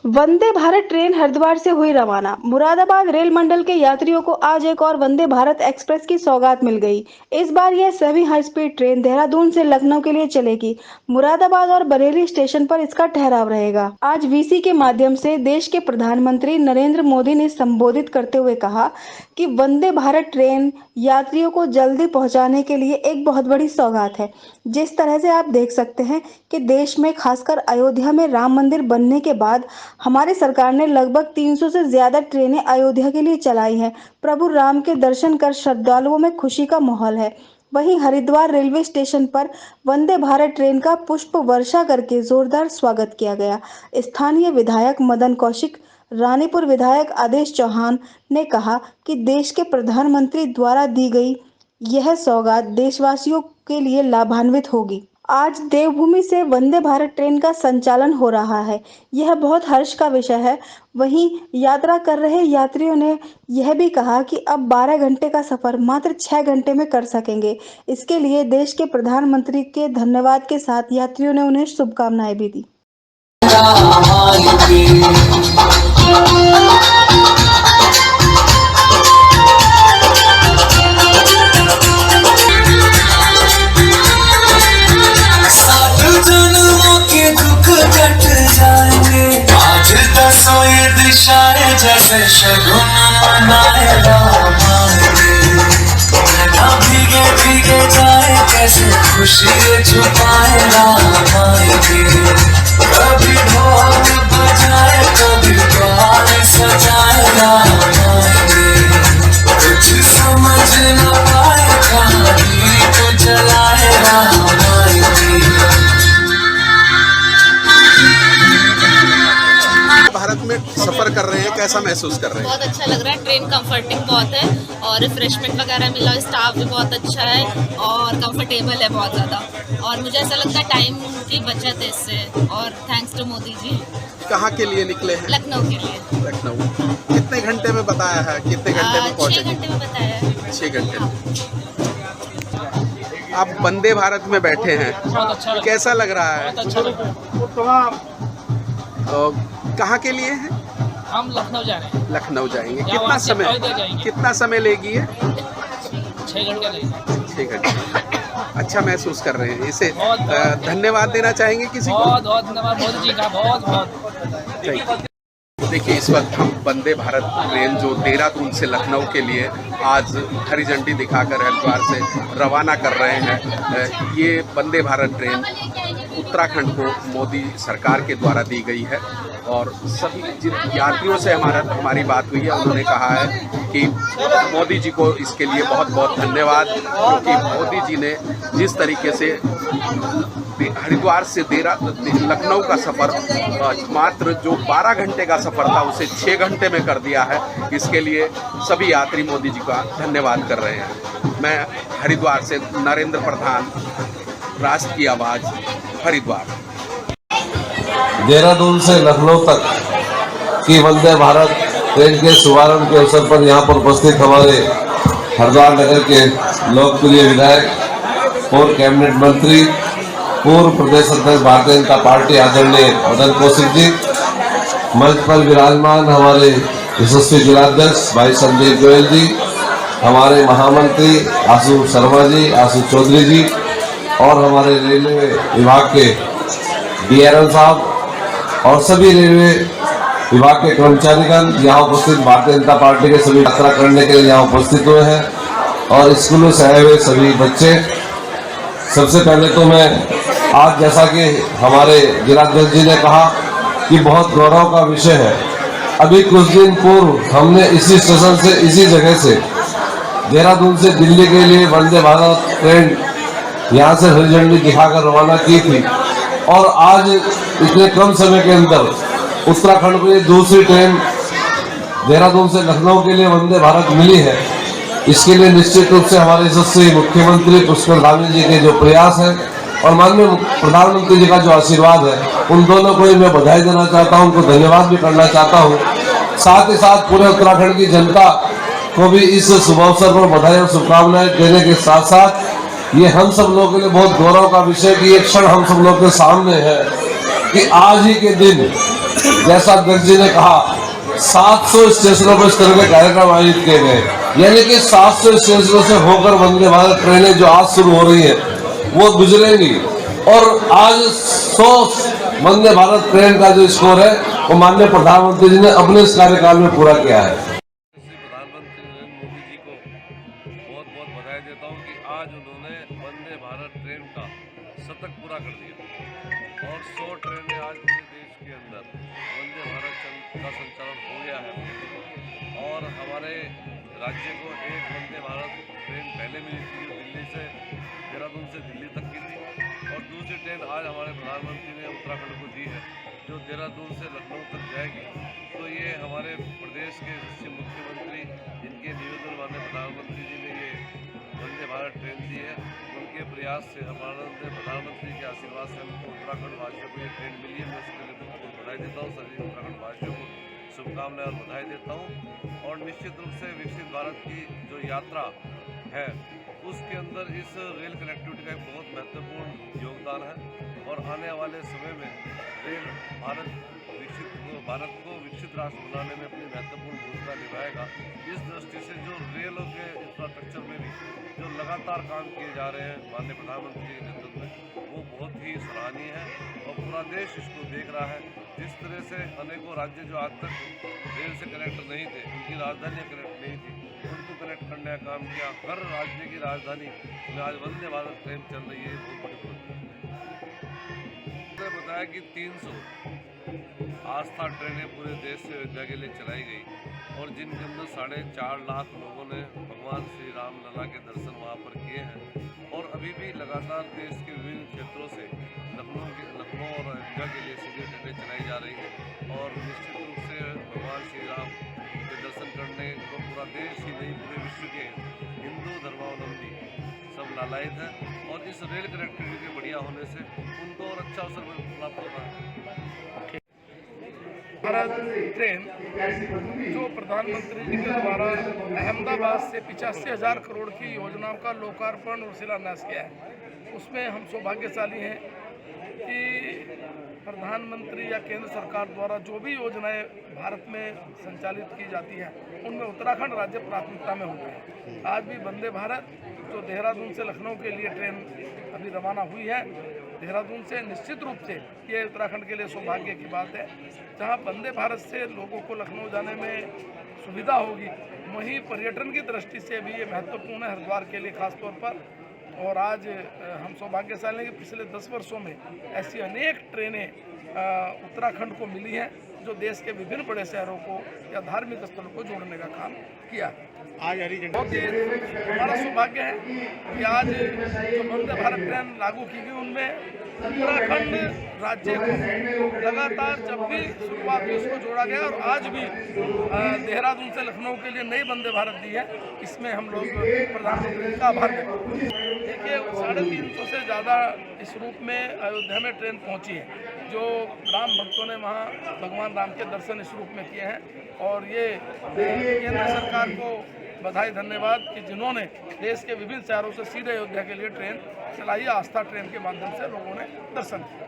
Vande Bharat train Haridwar से हुई रवाना। मुरादाबाद रेल मंडल के यात्रियों को आज एक और वंदे भारत एक्सप्रेस की सौगात मिल गई। इस बार यह semi high speed train Dehradun से लखनऊ के लिए चलेगी। मुरादाबाद और बरेली स्टेशन पर इसका ठहराव रहेगा। आज वीसी के माध्यम से देश के प्रधानमंत्री नरेंद्र मोदी ने संबोधित करते हुए कहा कि वंदे भारत ट्रेन यात्रियों को जल्दी पहुंचाने के लिए एक बहुत बड़ी सौगात है। जिस तरह से आप देख सकते हैं कि देश में खासकर अयोध्या में राम मंदिर बनने के बाद हमारी सरकार ने लगभग 300 से ज्यादा ट्रेनें अयोध्या के लिए चलाई हैं। प्रभु राम के दर्शन कर श्रद्धालुओं में खुशी का माहौल है। वहीं हरिद्वार रेलवे स्टेशन पर वंदे भारत ट्रेन का पुष्प वर्षा करके जोरदार स्वागत किया गया। स्थानीय विधायक मदन कौशिक, रानीपुर विधायक आदेश चौहान ने कहा कि देश के प्रधानमंत्री द्वारा दी गई यह सौगात देशवासियों के लिए लाभान्वित होगी। आज देवभूमि से वंदे भारत ट्रेन का संचालन हो रहा है। यह बहुत हर्ष का विषय है। वहीं यात्रा कर रहे यात्रियों ने यह भी कहा कि अब 12 घंटे का सफर मात्र 6 घंटे में कर सकेंगे। इसके लिए देश के प्रधानमंत्री के धन्यवाद के साथ यात्रियों ने उन्हें शुभकामनाएं भी दी। जैसे शगुन मनाए राम भीगे भीगे जाए कैसे खुशी छुपाए राम कभी ढोल बजाए कभी द्वार सजाए राम कुछ समझ न पाए कहानी को जलाए राम। भारत में सफर कर रहे हैं, कैसा महसूस कर रहे हैं? बहुत अच्छा लग रहा है। ट्रेन कंफर्टिंग बहुत है और रिफ्रेशमेंट वगैरह मिला, स्टाफ भी बहुत अच्छा है और कंफर्टेबल है बहुत ज़्यादा। और मुझे ऐसा लगता है टाइम की बचत है इससे, और थैंक्स टू मोदी जी। कहाँ के लिए निकले हैं? लखनऊ के लिए। लखनऊ। कितने घंटे में बताया है? कितने घंटे में पहुँचे? 6 घंटे में बताया है। 6 घंटे में। आप वंदे भारत में बैठे हैं, कैसा लग रहा है? कहाँ के लिए हैं? हम लखनऊ जा रहे हैं। लखनऊ जाएंगे। कितना समय लेगी ये? 6 घंटे लगेंगे। 6 घंटे। अच्छा महसूस कर रहे हैं। इसे धन्यवाद देना चाहेंगे किसी को? बहुत बहुत धन्यवाद मोदी जी का, बहुत। देखिए, इस वक्त हम वंदे भारत ट्रेन जो देहरादून से लखनऊ के लिए आज हरी झंडी दिखाकर हरिद्वार से रवाना कर रहे हैं। ये वंदे भारत ट्रेन उत्तराखंड को मोदी सरकार के द्वारा दी गई है और सभी जिन यात्रियों से हमारी बात हुई है उन्होंने कहा है कि मोदी जी को इसके लिए बहुत बहुत धन्यवाद, क्योंकि मोदी जी ने जिस तरीके से हरिद्वार से लखनऊ का सफ़र मात्र जो 12 घंटे का सफ़र था उसे 6 घंटे में कर दिया है। इसके लिए सभी यात्री मोदी जी का धन्यवाद कर रहे हैं। मैं हरिद्वार से नरेंद्र प्रधान, राष्ट्र की आवाज़, हरिद्वार। देहरादून से लखनऊ तक की वंदे भारत ट्रेन के शुभारंभ के अवसर पर यहाँ पर उपस्थित हमारे हरिद्वार नगर के लोकप्रिय विधायक, पूर्व कैबिनेट मंत्री, पूर्व प्रदेश अध्यक्ष भारतीय जनता पार्टी आदरणीय मदन कौशिक जी, मंच पर विराजमान हमारे यशस्वी जिलाध्यक्ष भाई संदीप गोयल जी, हमारे महामंत्री आशु शर्मा जी, आशु चौधरी जी, और हमारे रेलवे विभाग के DRL साहब और सभी रेलवे विभाग के कर्मचारीगण यहाँ उपस्थित भारतीय जनता पार्टी के सभी यात्रा करने के लिए यहाँ उपस्थित हुए हैं, और स्कूलों से आए हुए सभी बच्चे। सबसे पहले तो मैं आज, जैसा कि हमारे जिलाध्यक्ष जी ने कहा कि बहुत गौरव का विषय है, अभी कुछ दिन पूर्व हमने इसी स्टेशन से, इसी जगह से देहरादून से दिल्ली के लिए वंदे भारत ट्रेन यहाँ से हरी झंडी दिखाकर रवाना की थी, और आज इतने कम समय के अंदर उत्तराखंड में दूसरी ट्रेन देहरादून से लखनऊ के लिए वंदे भारत मिली है। इसके लिए निश्चित रूप से हमारे यशस्वी मुख्यमंत्री पुष्कर धामी जी के जो प्रयास है और माननीय प्रधानमंत्री जी का जो आशीर्वाद है, उन दोनों को ही मैं बधाई देना चाहता हूं, उनको धन्यवाद भी करना चाहता हूं। साथ ही साथ पूरे उत्तराखंड की जनता को भी इस शुभ अवसर पर बधाई और शुभकामनाएं देने के साथ साथ ये हम सब लोगों के लिए बहुत गौरव का विषय कि एक क्षण हम सब लोग के सामने है कि आज ही के दिन जैसा अध्यक्ष जी ने कहा 700 स्टेशनों पर इस तरह के कार्यक्रम आयोजित किए गए, यानी कि 700 स्टेशनों से होकर वंदे भारत ट्रेनें जो आज शुरू हो रही है वो गुजरेंगी। और आज 100 वंदे भारत ट्रेन का जो स्कोर है वो माननीय प्रधानमंत्री जी ने अपने इस कार्यकाल में पूरा किया है। प्रधानमंत्री नरेंद्र मोदी जी को बहुत बहुत बधाई देता हूं कि आज उन्होंने वंदे भारत ट्रेन का शतक पूरा कर दिया और 100 ट्रेनें आज पूरे देश के अंदर वंदे भारत का संचालन हो गया है। और हमारे राज्य को एक वंदे भारत ट्रेन पहले मिली थी जो दिल्ली से देहरादून से दिल्ली तक की थी, और दूसरी ट्रेन आज हमारे प्रधानमंत्री ने उत्तराखंड को दी है जो देहरादून से लखनऊ तक जाएगी। तो ये हमारे प्रदेश के यशस्वी मुख्यमंत्री जिनके निवेदन माननीय प्रधानमंत्री जी ने ये वंदे भारत ट्रेन दी है, उनके प्रयास से हमारे प्रधानमंत्री के आशीर्वाद से हमको उत्तराखंड वासियों को ये ट्रेन मिली है। मैं उसके लिए बहुत बहुत बधाई देता हूँ, सभी उत्तराखंड वासियों को शुभकामनाएं और बधाई देता हूँ। और निश्चित रूप से विकसित भारत की जो यात्रा है उसके अंदर इस रेल कनेक्टिविटी का एक बहुत महत्वपूर्ण योगदान है, और आने वाले समय में रेल भारत को विकसित राष्ट्र बनाने में अपनी महत्वपूर्ण भूमिका निभाएगा। इस दृष्टि से जो रेलों के इंफ्रास्ट्रक्चर में भी जो लगातार काम किए जा रहे हैं माननीय प्रधानमंत्री के नेतृत्व में, वो बहुत ही सराहनीय है और पूरा देश इसको देख रहा है। जिस तरह से अनेकों राज्य जो आज तक रेल से कनेक्ट नहीं थे, उनकी राजधानियाँ कनेक्ट नहीं थी, उनको कनेक्ट करने का काम किया। हर राज्य की राजधानी में आज वंदे भारत ट्रेन चल रही है, बहुत बड़ी उपलब्धि है। उन्होंने बताया कि 300 आस्था ट्रेनें पूरे देश से अयोध्या के लिए चलाई गई और जिनके अंदर 4.5 लाख लोगों ने भगवान श्री राम लला के दर्शन वहाँ पर किए हैं। और अभी भी लगातार देश के विभिन्न क्षेत्रों से लखनऊ और अयोध्या के लिए सीधी ट्रेनें चलाई जा रही हैं। और निश्चित रूप से भगवान श्री राम के दर्शन करने को पूरा देश ही नहीं पूरे विश्व के हिंदू धर्मावलंबी सब लालायित हैं। और इस रेल कनेक्टिविटी के बढ़िया होने से उनको और अच्छा अवसर प्राप्त होता है। भारत ट्रेन जो प्रधानमंत्री जी के द्वारा अहमदाबाद से 85,000 करोड़ की योजनाओं का लोकार्पण और शिलान्यास किया है, उसमें हम सौभाग्यशाली हैं कि प्रधानमंत्री या केंद्र सरकार द्वारा जो भी योजनाएं भारत में संचालित की जाती हैं उनमें उत्तराखंड राज्य प्राथमिकता में होता है। आज भी वंदे भारत जो देहरादून से लखनऊ के लिए ट्रेन अभी रवाना हुई है, देहरादून से निश्चित रूप से ये उत्तराखंड के लिए सौभाग्य की बात है। जहां वंदे भारत से लोगों को लखनऊ जाने में सुविधा होगी, वहीं पर्यटन की दृष्टि से भी ये महत्वपूर्ण है हरिद्वार के लिए खास तौर पर। और आज हम सौभाग्यशाली हैं कि पिछले 10 वर्षों में ऐसी अनेक ट्रेनें उत्तराखंड को मिली हैं जो देश के विभिन्न बड़े शहरों को या धार्मिक स्थलों को जोड़ने का काम किया। आज हमारा सौभाग्य है कि आज जो वंदे भारत ट्रेन लागू की गई उनमें उत्तराखंड राज्य को लगातार जब भी शुरुआत हुई उसको जोड़ा गया और आज भी देहरादून से लखनऊ के लिए नई वंदे भारत दी है। इसमें हम लोग प्रधानमंत्री का आभार करते हैं। देखिए 350 से ज़्यादा इस रूप में अयोध्या में ट्रेन पहुंची है, जो राम भक्तों ने वहाँ भगवान राम के दर्शन इस रूप में किए हैं। और ये केंद्र सरकार को बधाई धन्यवाद कि जिन्होंने देश के विभिन्न शहरों से सीधे अयोध्या के लिए ट्रेन चलाई, आस्था ट्रेन के माध्यम से लोगों ने दर्शन किया।